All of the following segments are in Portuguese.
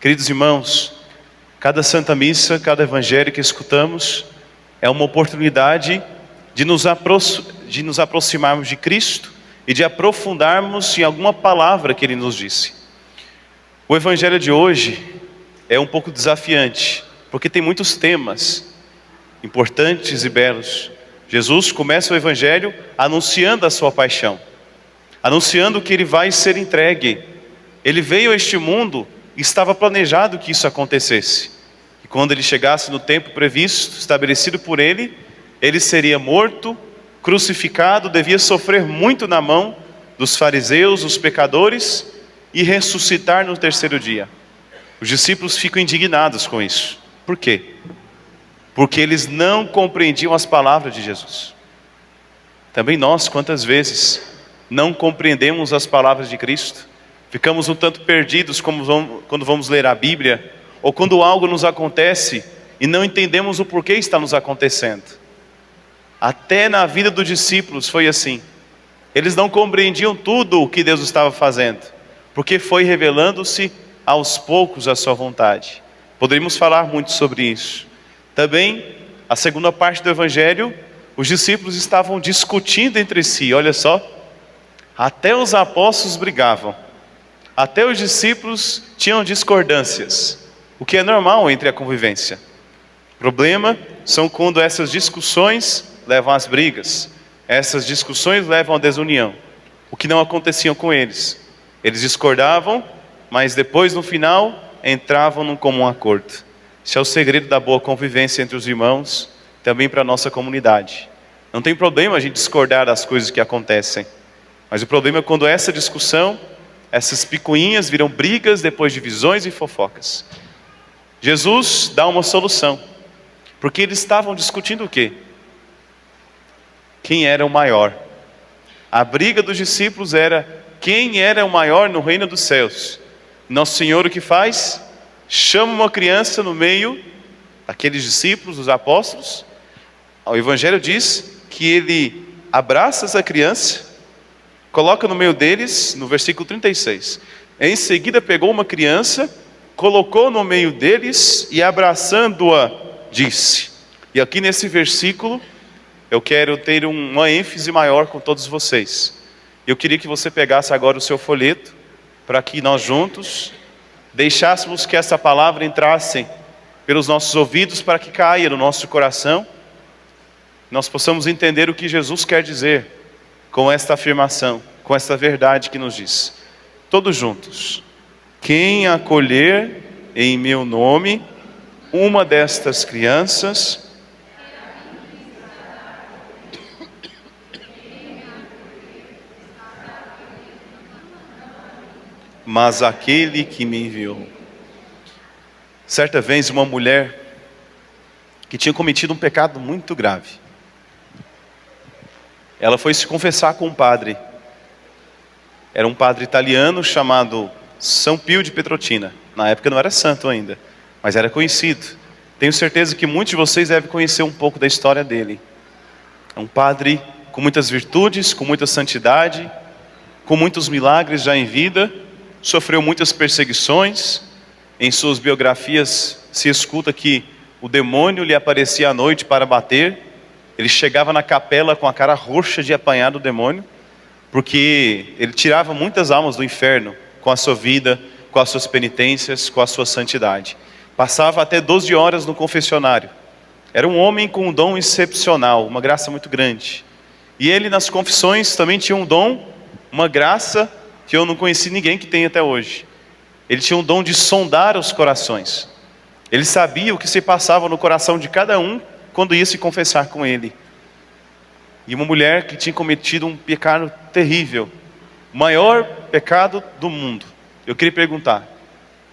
Queridos irmãos, cada Santa Missa, cada Evangelho que escutamos é uma oportunidade de nos aproximarmos de Cristo e de aprofundarmos em alguma palavra que Ele nos disse. O Evangelho de hoje é um pouco desafiante, porque tem muitos temas importantes e belos. Jesus começa o Evangelho anunciando a sua paixão, anunciando que Ele vai ser entregue. Ele veio a este mundo e estava planejado que isso acontecesse. E quando Ele chegasse no tempo previsto, estabelecido por Ele, Ele seria morto, crucificado, devia sofrer muito na mão dos fariseus, dos pecadores, e ressuscitar no terceiro dia. Os discípulos ficam indignados com isso. Por quê? Porque eles não compreendiam as palavras de Jesus. Também nós, quantas vezes, não compreendemos as palavras de Cristo? Ficamos um tanto perdidos quando vamos ler a Bíblia, ou quando algo nos acontece e não entendemos o porquê está nos acontecendo. Até na vida dos discípulos foi assim. Eles não compreendiam tudo o que Deus estava fazendo, porque foi revelando-se aos poucos a sua vontade. Poderíamos falar muito sobre isso. Também, a segunda parte do Evangelho, os discípulos estavam discutindo entre si, olha só. Até os apóstolos brigavam. Até os discípulos tinham discordâncias, o que é normal entre a convivência. O problema são quando essas discussões levam às brigas. Essas discussões levam à desunião, o que não acontecia com eles. Eles discordavam, mas depois no final entravam num comum acordo. Esse é o segredo da boa convivência entre os irmãos, também para a nossa comunidade. Não tem problema a gente discordar das coisas que acontecem, mas o problema é quando essa discussão, essas picuinhas viram brigas, depois divisões e fofocas. Jesus dá uma solução, porque eles estavam discutindo o quê? Quem era o maior? A briga dos discípulos era quem era o maior no reino dos céus. Nosso Senhor o que faz? Chama uma criança no meio daqueles discípulos, dos apóstolos. O Evangelho diz que Ele abraça essa criança, coloca no meio deles, no versículo 36. Em seguida pegou uma criança, colocou no meio deles e abraçando-a, disse. E aqui nesse versículo, eu quero ter uma ênfase maior com todos vocês. Eu queria que você pegasse agora o seu folheto, para que nós juntos deixássemos que essa palavra entrasse pelos nossos ouvidos, para que caia no nosso coração, nós possamos entender o que Jesus quer dizer com esta afirmação, com esta verdade que nos diz. Todos juntos. Quem acolher em meu nome uma destas crianças, mas aquele que me enviou. Certa vez uma mulher que tinha cometido um pecado muito grave, ela foi se confessar com um padre. Era um padre italiano chamado São Pio de Petrotina. Na época não era santo ainda, mas era conhecido. Tenho certeza que muitos de vocês devem conhecer um pouco da história dele. É um padre com muitas virtudes, com muita santidade, com muitos milagres já em vida. Sofreu muitas perseguições. Em suas biografias se escuta que o demônio lhe aparecia à noite para bater. Ele chegava na capela com a cara roxa de apanhar do demônio, porque ele tirava muitas almas do inferno com a sua vida, com as suas penitências, com a sua santidade. Passava até 12 horas no confessionário. Era um homem com um dom excepcional, uma graça muito grande. E ele nas confissões também tinha um dom, uma graça que eu não conheci ninguém que tem até hoje. Ele tinha um dom de sondar os corações. Ele sabia o que se passava no coração de cada um quando ia se confessar com ele. E uma mulher que tinha cometido um pecado terrível, o maior pecado do mundo. Eu queria perguntar,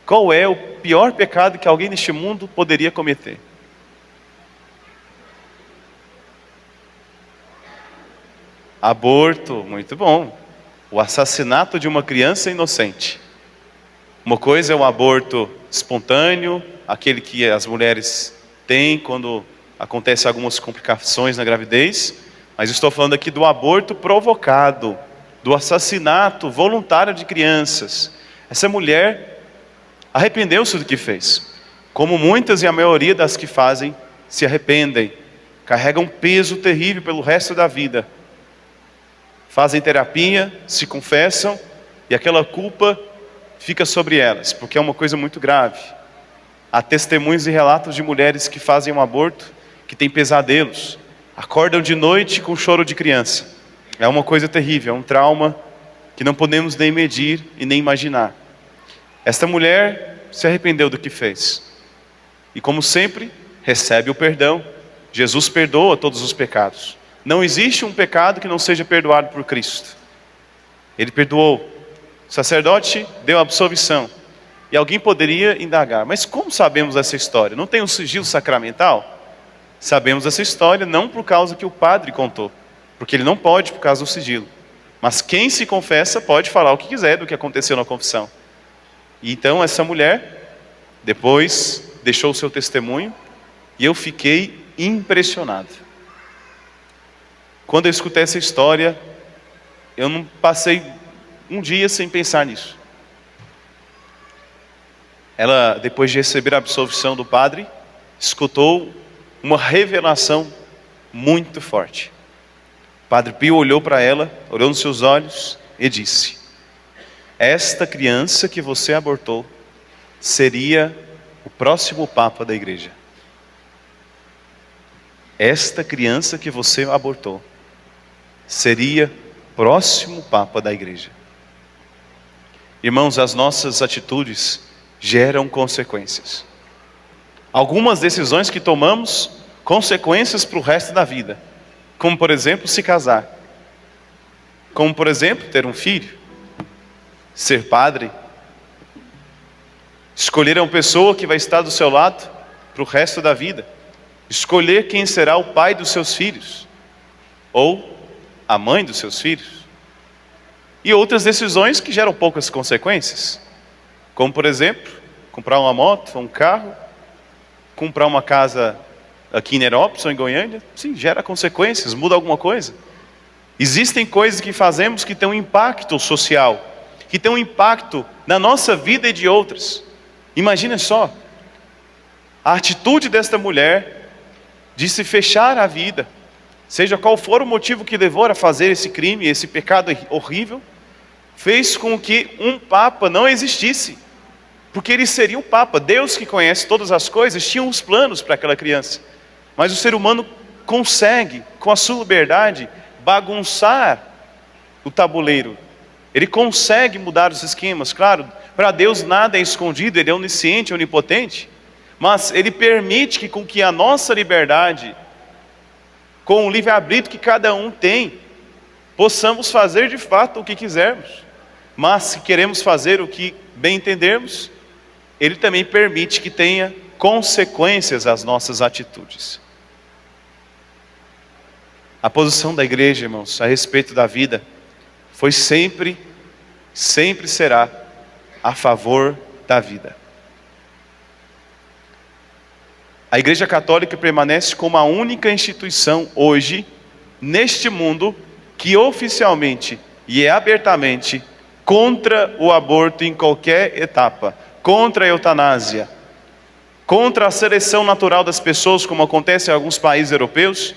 qual é o pior pecado que alguém neste mundo poderia cometer? Aborto, muito bom. O assassinato de uma criança inocente. Uma coisa é o aborto espontâneo, aquele que as mulheres têm quando acontecem algumas complicações na gravidez, mas estou falando aqui do aborto provocado, do assassinato voluntário de crianças. Essa mulher arrependeu-se do que fez. Como muitas e a maioria das que fazem, se arrependem, carregam um peso terrível pelo resto da vida. Fazem terapia, se confessam, e aquela culpa fica sobre elas, porque é uma coisa muito grave. Há testemunhos e relatos de mulheres que fazem um aborto, que têm pesadelos, acordam de noite com choro de criança. É uma coisa terrível, é um trauma que não podemos nem medir e nem imaginar. Esta mulher se arrependeu do que fez. E como sempre, recebe o perdão. Jesus perdoa todos os pecados. Não existe um pecado que não seja perdoado por Cristo. Ele perdoou. O sacerdote deu a absolvição. E alguém poderia indagar, mas como sabemos essa história? Não tem um sigilo sacramental? Sabemos essa história não por causa que o padre contou, porque ele não pode por causa do sigilo. Mas quem se confessa pode falar o que quiser do que aconteceu na confissão. E então essa mulher, depois, deixou o seu testemunho, e eu fiquei impressionado. Quando eu escutei essa história, eu não passei um dia sem pensar nisso. Ela, depois de receber a absolvição do padre, escutou uma revelação muito forte. O Padre Pio olhou para ela, olhou nos seus olhos e disse: esta criança que você abortou seria o próximo Papa da igreja. Esta criança que você abortou seria o próximo Papa da igreja. Irmãos, as nossas atitudes geram consequências. Algumas decisões que tomamos, consequências para o resto da vida. Como por exemplo, se casar. Como por exemplo, ter um filho. Ser padre. Escolher uma pessoa que vai estar do seu lado para o resto da vida. Escolher quem será o pai dos seus filhos. Ou a mãe dos seus filhos. E outras decisões que geram poucas consequências. Como por exemplo, comprar uma moto, um carro. Comprar uma casa aqui em Herópolis ou em Goiânia. Sim, gera consequências, muda alguma coisa. Existem coisas que fazemos que têm um impacto social. Que têm um impacto na nossa vida e de outras. Imagina só. A atitude desta mulher de se fechar a vida. Seja qual for o motivo que levou a fazer esse crime, esse pecado horrível. Fez com que um Papa não existisse. Porque ele seria o Papa. Deus, que conhece todas as coisas, tinha uns planos para aquela criança. Mas o ser humano consegue, com a sua liberdade, bagunçar o tabuleiro. Ele consegue mudar os esquemas. Claro, para Deus nada é escondido, Ele é onisciente, onipotente. Mas Ele permite que com que a nossa liberdade, com o livre-arbítrio que cada um tem, possamos fazer de fato o que quisermos. Mas se queremos fazer o que bem entendermos, Ele também permite que tenha consequências às nossas atitudes. A posição da igreja, irmãos, a respeito da vida, foi sempre será a favor da vida. A Igreja Católica permanece como a única instituição hoje, neste mundo, que oficialmente e abertamente contra o aborto em qualquer etapa, contra a eutanásia, contra a seleção natural das pessoas, como acontece em alguns países europeus,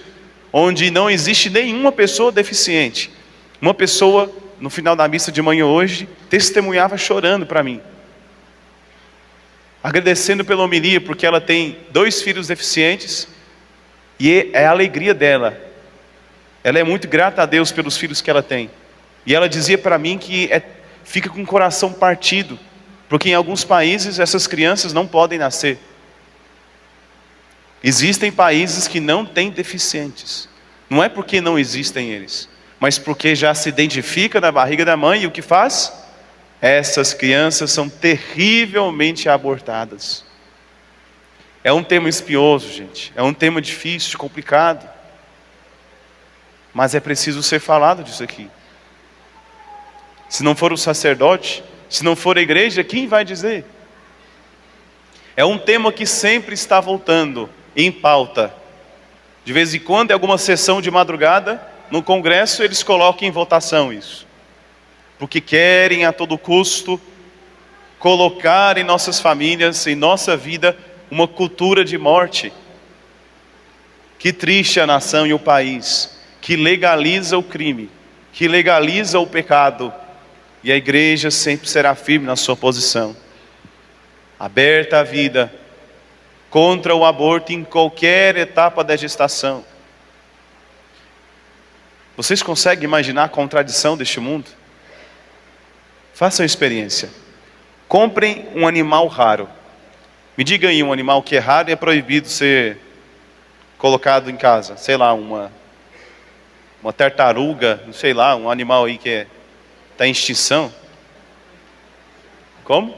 onde não existe nenhuma pessoa deficiente. Uma pessoa, no final da missa de manhã hoje, testemunhava chorando para mim, agradecendo pela homilia, porque ela tem 2 filhos deficientes, e é a alegria dela. Ela é muito grata a Deus pelos filhos que ela tem. E ela dizia para mim que fica com o coração partido, porque em alguns países essas crianças não podem nascer. Existem países que não têm deficientes. Não é porque não existem eles, mas porque já se identifica na barriga da mãe, e o que faz? Essas crianças são terrivelmente abortadas. É um tema espinhoso, gente. É um tema difícil, complicado. Mas é preciso ser falado disso aqui. Se não for o sacerdote, se não for a igreja, quem vai dizer? É um tema que sempre está voltando em pauta. De vez em quando, em alguma sessão de madrugada, no Congresso, eles colocam em votação isso. Porque querem a todo custo colocar em nossas famílias, em nossa vida, uma cultura de morte. Que triste a nação e o país que legaliza o crime, que legaliza o pecado, e a igreja sempre será firme na sua posição, aberta à vida, contra o aborto em qualquer etapa da gestação. Vocês conseguem imaginar a contradição deste mundo? Façam a experiência. Comprem um animal raro. Me diga aí um animal que é raro e é proibido ser colocado em casa. Sei lá, uma tartaruga, não sei lá, um animal aí que está em extinção. Como?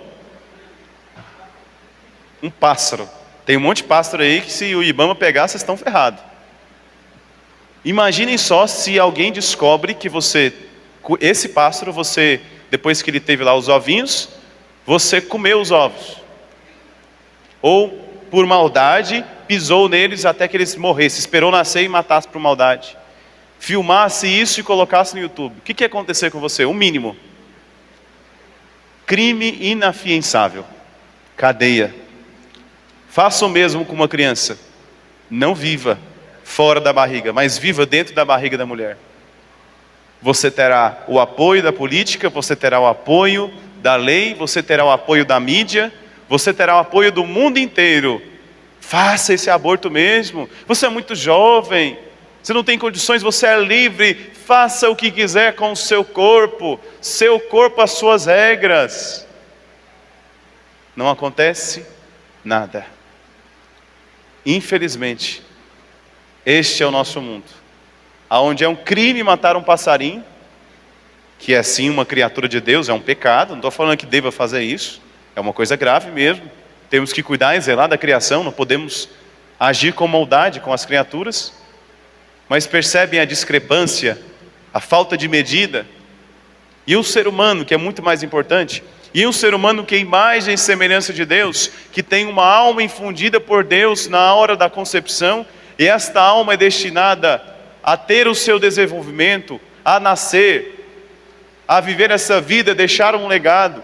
Um pássaro. Tem um monte de pássaro aí que se o Ibama pegar, vocês estão ferrados. Imaginem só se alguém descobre que esse pássaro, depois que ele teve lá os ovinhos, você comeu os ovos. Ou, por maldade, pisou neles até que eles morressem, esperou nascer e matasse por maldade. Filmasse isso e colocasse no YouTube. O que ia acontecer com você? O mínimo. Crime inafiançável. Cadeia. Faça o mesmo com uma criança. Não viva fora da barriga, mas viva dentro da barriga da mulher. Você terá o apoio da política, você terá o apoio da lei, você terá o apoio da mídia, você terá o apoio do mundo inteiro. Faça esse aborto mesmo. Você é muito jovem, você não tem condições, você é livre. Faça o que quiser com o seu corpo as suas regras. Não acontece nada. Infelizmente, este é o nosso mundo, onde é um crime matar um passarinho, que é sim uma criatura de Deus, é um pecado, não estou falando que deva fazer isso, é uma coisa grave mesmo, temos que cuidar e zelar da criação, não podemos agir com maldade com as criaturas, mas percebem a discrepância, a falta de medida, e o ser humano, que é muito mais importante, e um ser humano que é imagem e semelhança de Deus, que tem uma alma infundida por Deus na hora da concepção, e esta alma é destinada a ter o seu desenvolvimento, a nascer, a viver essa vida, deixar um legado,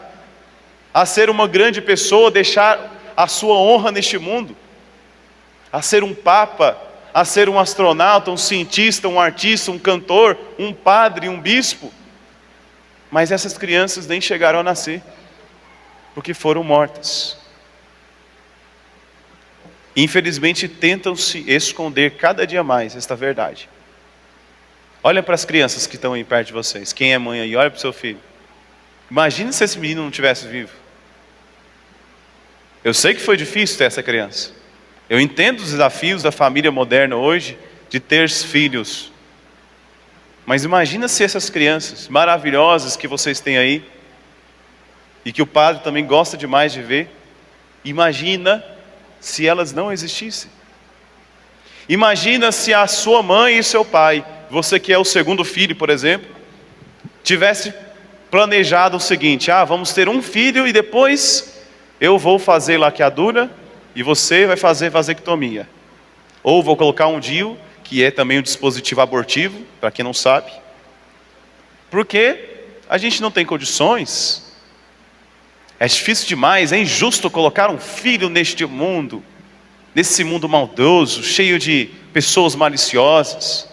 a ser uma grande pessoa, deixar a sua honra neste mundo, a ser um papa, a ser um astronauta, um cientista, um artista, um cantor, um padre, um bispo. Mas essas crianças nem chegaram a nascer, porque foram mortas. Infelizmente tentam se esconder cada dia mais esta verdade. Olha para as crianças que estão aí perto de vocês. Quem é mãe aí, olha para o seu filho. Imagine se esse menino não tivesse vivo. Eu sei que foi difícil ter essa criança. Eu entendo os desafios da família moderna hoje, de ter filhos. Mas imagina se essas crianças maravilhosas que vocês têm aí, e que o padre também gosta demais de ver, imagina se elas não existissem. Imagina se a sua mãe e seu pai, você que é o segundo filho, por exemplo, tivesse planejado o seguinte: vamos ter um filho e depois eu vou fazer laqueadura e você vai fazer vasectomia. Ou vou colocar um DIU, que é também um dispositivo abortivo, para quem não sabe. Porque a gente não tem condições. É difícil demais, é injusto colocar um filho neste mundo, nesse mundo maldoso, cheio de pessoas maliciosas.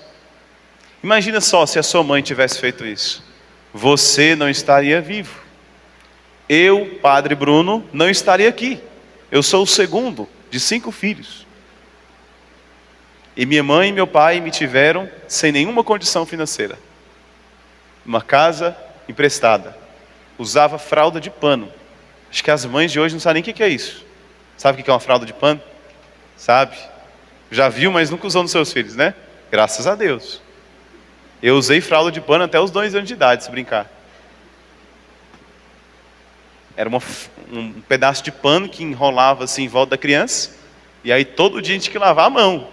Imagina só se a sua mãe tivesse feito isso. Você não estaria vivo. Eu, Padre Bruno, não estaria aqui. Eu sou o segundo de 5 filhos. E minha mãe e meu pai me tiveram sem nenhuma condição financeira. Uma casa emprestada. Usava fralda de pano. Acho que as mães de hoje não sabem nem o que é isso. Sabe o que é uma fralda de pano? Sabe? Já viu, mas nunca usou nos seus filhos, né? Graças a Deus. Eu usei fralda de pano até os 2 anos de idade, se brincar. Era um pedaço de pano que enrolava assim em volta da criança. E aí todo dia a gente tinha que lavar a mão.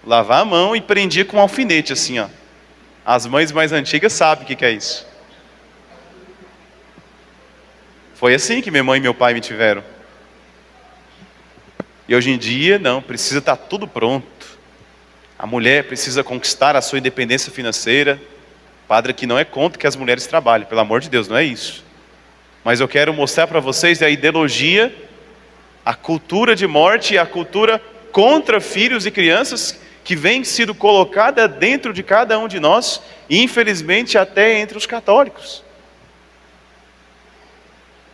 Lavar a mão e prendia com um alfinete assim, ó. As mães mais antigas sabem o que é isso. Foi assim que minha mãe e meu pai me tiveram. E hoje em dia, não, precisa estar tudo pronto. A mulher precisa conquistar a sua independência financeira. Padre aqui não é contra que as mulheres trabalhem, pelo amor de Deus, não é isso. mas eu quero mostrar para vocês a ideologia, a cultura de morte e a cultura contra filhos e crianças que vem sido colocada dentro de cada um de nós, e infelizmente até entre os católicos.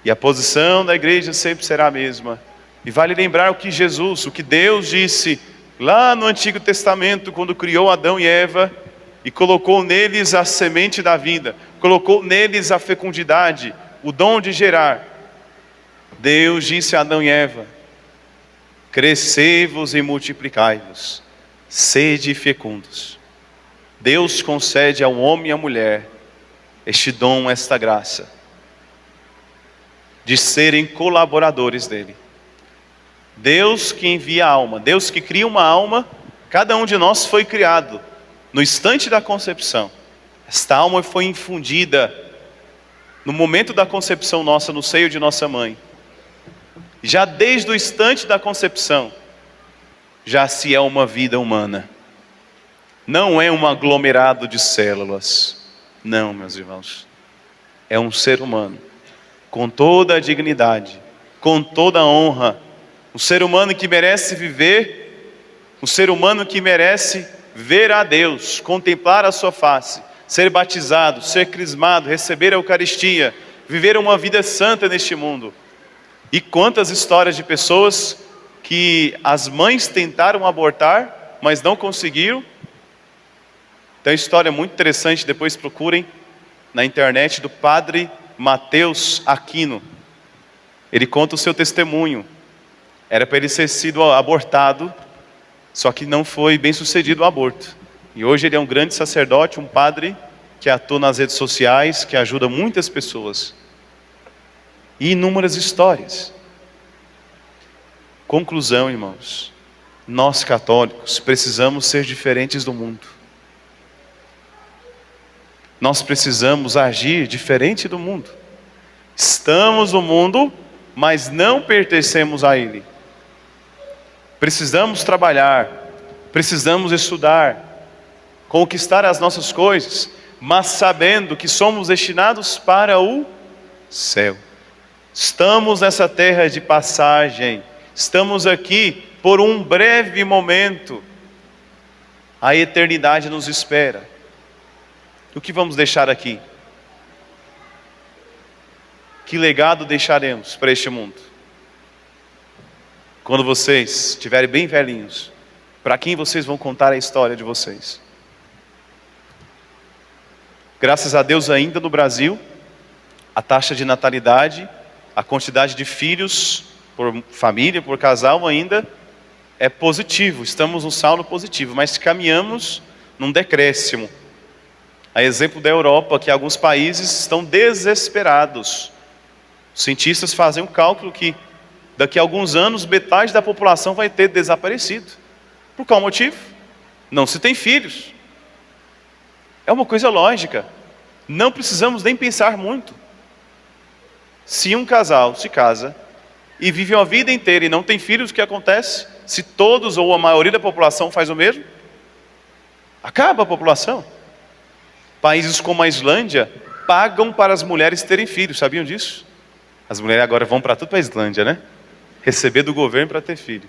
E a posição da igreja sempre será a mesma. E vale lembrar o que Jesus, o que Deus disse lá no Antigo Testamento, quando criou Adão e Eva, e colocou neles a semente da vida, colocou neles a fecundidade, o dom de gerar. Deus disse a Adão e Eva: crescei-vos e multiplicai-vos, sede fecundos. Deus concede ao homem e à mulher este dom, esta graça, de serem colaboradores dele. Deus que envia a alma, Deus que cria uma alma. Cada um de nós foi criado no instante da concepção. Esta alma foi infundida no momento da concepção nossa, no seio de nossa mãe. Já desde o instante da concepção, já se é uma vida humana. Não é um aglomerado de células. Não, meus irmãos. É um ser humano, com toda a dignidade, com toda a honra. Um ser humano que merece viver, um ser humano que merece ver a Deus, contemplar a sua face, ser batizado, ser crismado, receber a Eucaristia, viver uma vida santa neste mundo. E quantas histórias de pessoas que as mães tentaram abortar, mas não conseguiram. Tem uma história muito interessante, depois procurem na internet, do padre Mateus Aquino. Ele conta o seu testemunho. Era para ele ter sido abortado, só que não foi bem sucedido o aborto. E hoje ele é um grande sacerdote, um padre que atua nas redes sociais, que ajuda muitas pessoas. E inúmeras histórias. Conclusão, irmãos. Nós católicos precisamos ser diferentes do mundo. Nós precisamos agir diferente do mundo. Estamos no mundo, mas não pertencemos a ele. Precisamos trabalhar, precisamos estudar, conquistar as nossas coisas, mas sabendo que somos destinados para o céu. Estamos nessa terra de passagem, estamos aqui por um breve momento. A eternidade nos espera. O que vamos deixar aqui? Que legado deixaremos para este mundo? Quando vocês estiverem bem velhinhos, para quem vocês vão contar a história de vocês? Graças a Deus, ainda no Brasil, a taxa de natalidade, a quantidade de filhos por família, por casal ainda é positivo. Estamos no saldo positivo, mas caminhamos num decréscimo. A exemplo da Europa, que alguns países estão desesperados. Os cientistas fazem um cálculo que daqui a alguns anos metade da população vai ter desaparecido. Por qual motivo? Não se tem filhos. É uma coisa lógica. Não precisamos nem pensar muito. Se um casal se casa e vive uma vida inteira e não tem filhos, o que acontece? Se todos ou a maioria da população faz o mesmo, acaba a população. Países como a Islândia pagam para as mulheres terem filhos, sabiam disso? As mulheres agora vão para tudo para a Islândia, né? Receber do governo para ter filho.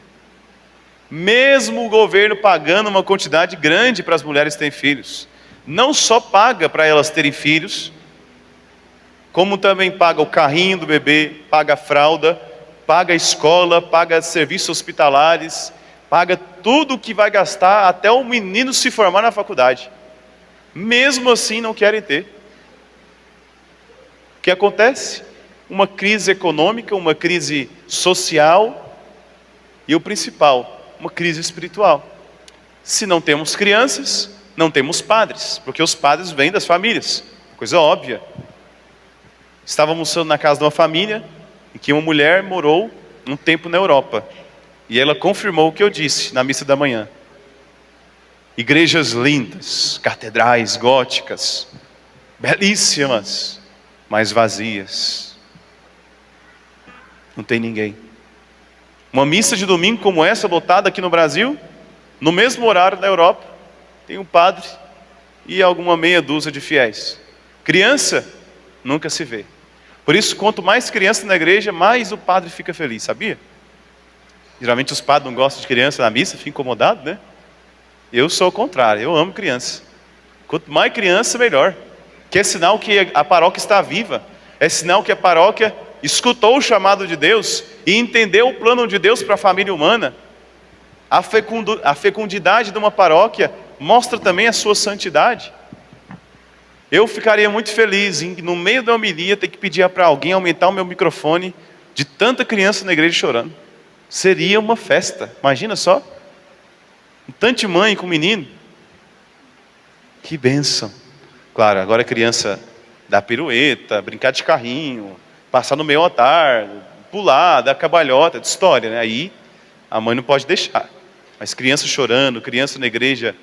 Mesmo o governo pagando uma quantidade grande para as mulheres terem filhos, não só paga para elas terem filhos, como também paga o carrinho do bebê, paga a fralda, paga a escola, paga serviços hospitalares, paga tudo o que vai gastar até o menino se formar na faculdade. Mesmo assim não querem ter. O que acontece? Uma crise econômica, uma crise social e o principal, uma crise espiritual. Se não temos crianças, não temos padres, porque os padres vêm das famílias, coisa óbvia. Estava almoçando na casa de uma família em que uma mulher morou um tempo na Europa, e ela confirmou o que eu disse na missa da manhã. Igrejas lindas, catedrais góticas, belíssimas, mas vazias. Não tem ninguém. Uma missa de domingo como essa, lotada aqui no Brasil, no mesmo horário da Europa, tem um padre e alguma meia dúzia de fiéis. Criança, nunca se vê. Por isso, quanto mais criança na igreja, mais o padre fica feliz, sabia? Geralmente os padres não gostam de criança na missa, ficam incomodados, né? Eu sou o contrário, eu amo criança. Quanto mais criança, melhor. Que é sinal que a paróquia está viva. É sinal que a paróquia escutou o chamado de Deus e entendeu o plano de Deus para a família humana. A fecundidade de uma paróquia mostra também a sua santidade. Eu ficaria muito feliz em, no meio da homilia, ter que pedir para alguém aumentar o meu microfone de tanta criança na igreja chorando. Seria uma festa, imagina só. Um tanto de mãe com menino. Que bênção. Claro, agora a criança dá pirueta, brincar de carrinho, passar no meio altar, pular, dar cabalhota, de história, né? Aí a mãe não pode deixar. Mas criança chorando, criança na igreja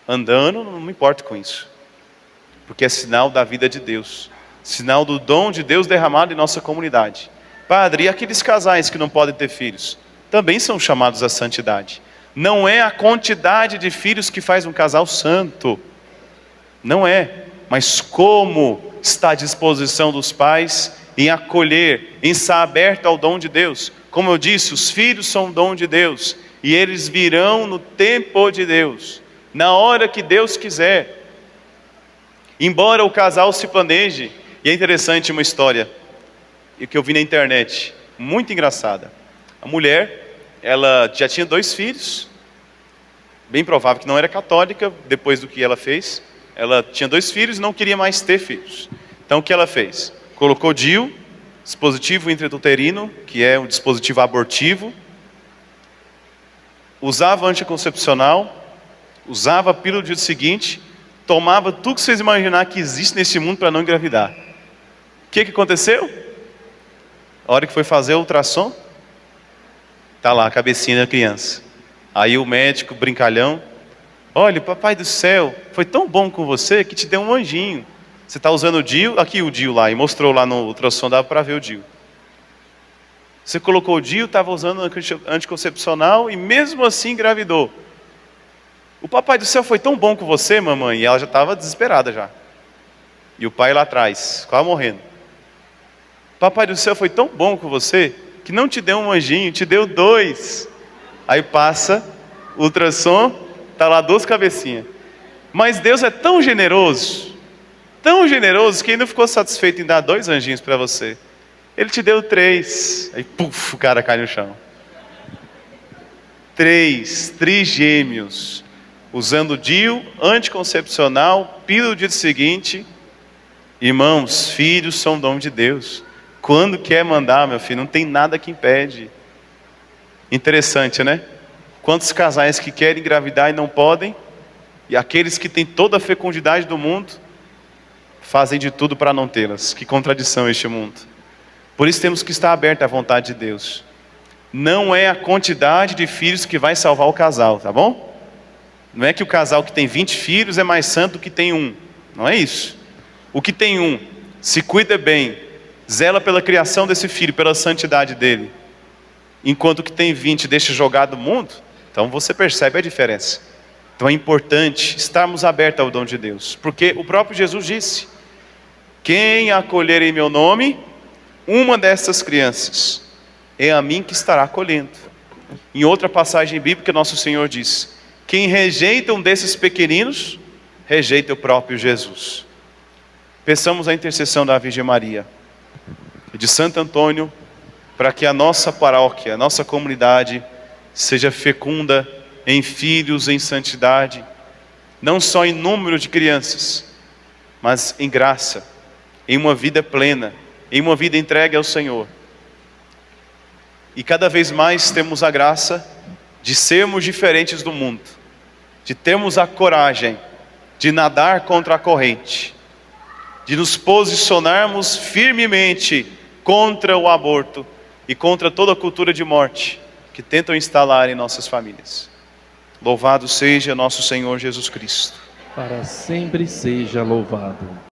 andando, não me importo com isso. Porque é sinal da vida de Deus. Sinal do dom de Deus derramado em nossa comunidade. Padre, e aqueles casais que não podem ter filhos? Também são chamados à santidade. Não é a quantidade de filhos que faz um casal santo. Não é. Mas como está à disposição dos pais em acolher, em estar aberto ao dom de Deus. Como eu disse, os filhos são dom de Deus. E eles virão no tempo de Deus. Na hora que Deus quiser. Embora o casal se planeje. E é interessante uma história que eu vi na internet. Muito engraçada. A mulher, ela já tinha 2 filhos. Bem provável que não era católica, depois do que ela fez. Ela tinha 2 filhos e não queria mais ter filhos. Então o que ela fez? Colocou DIU, dispositivo intrauterino, que é um dispositivo abortivo. Usava anticoncepcional, usava a pílula do dia seguinte, tomava tudo que vocês imaginar que existe nesse mundo para não engravidar. O que aconteceu? A hora que foi fazer o ultrassom, tá lá a cabecinha da criança. Aí o médico, brincalhão, olha, papai do céu, foi tão bom com você que te deu um anjinho. Você está usando o DIU, aqui o DIU lá, e mostrou lá no ultrassom, dava para ver o DIU. Você colocou o DIU, estava usando anticoncepcional e mesmo assim engravidou. O papai do céu foi tão bom com você, mamãe, e ela já estava desesperada já. E o pai lá atrás, quase morrendo. Papai do céu foi tão bom com você, que não te deu um anjinho, te deu 2. Aí passa, o ultrassom, está lá 2 cabecinhas. Mas Deus é tão generoso, que ele não ficou satisfeito em dar 2 anjinhos para você. Ele te deu 3. Aí, puf, o cara cai no chão. 3 trigêmeos. Usando DIU, anticoncepcional, pílula do dia seguinte. Irmãos, filhos são dom de Deus. Quando quer mandar, meu filho, não tem nada que impede. Interessante, né? Quantos casais que querem engravidar e não podem, e aqueles que têm toda a fecundidade do mundo, fazem de tudo para não tê-las. Que contradição este mundo. Por isso temos que estar abertos à vontade de Deus. Não é a quantidade de filhos que vai salvar o casal, tá bom? Não é que o casal que tem 20 filhos é mais santo do que tem 1. Não é isso. O que tem 1, se cuida bem, zela pela criação desse filho, pela santidade dele. Enquanto o que tem 20 deixa jogado no mundo, então você percebe a diferença. Então é importante estarmos abertos ao dom de Deus. Porque o próprio Jesus disse, quem acolher em meu nome, uma dessas crianças, é a mim que estará acolhendo. Em outra passagem bíblica, nosso Senhor diz, quem rejeita um desses pequeninos, rejeita o próprio Jesus. Peçamos a intercessão da Virgem Maria e de Santo Antônio, para que a nossa paróquia, a nossa comunidade, seja fecunda em filhos, em santidade, não só em número de crianças, mas em graça, em uma vida plena, em uma vida entregue ao Senhor. E cada vez mais temos a graça de sermos diferentes do mundo, de termos a coragem de nadar contra a corrente, de nos posicionarmos firmemente contra o aborto e contra toda a cultura de morte que tentam instalar em nossas famílias. Louvado seja nosso Senhor Jesus Cristo. Para sempre seja louvado.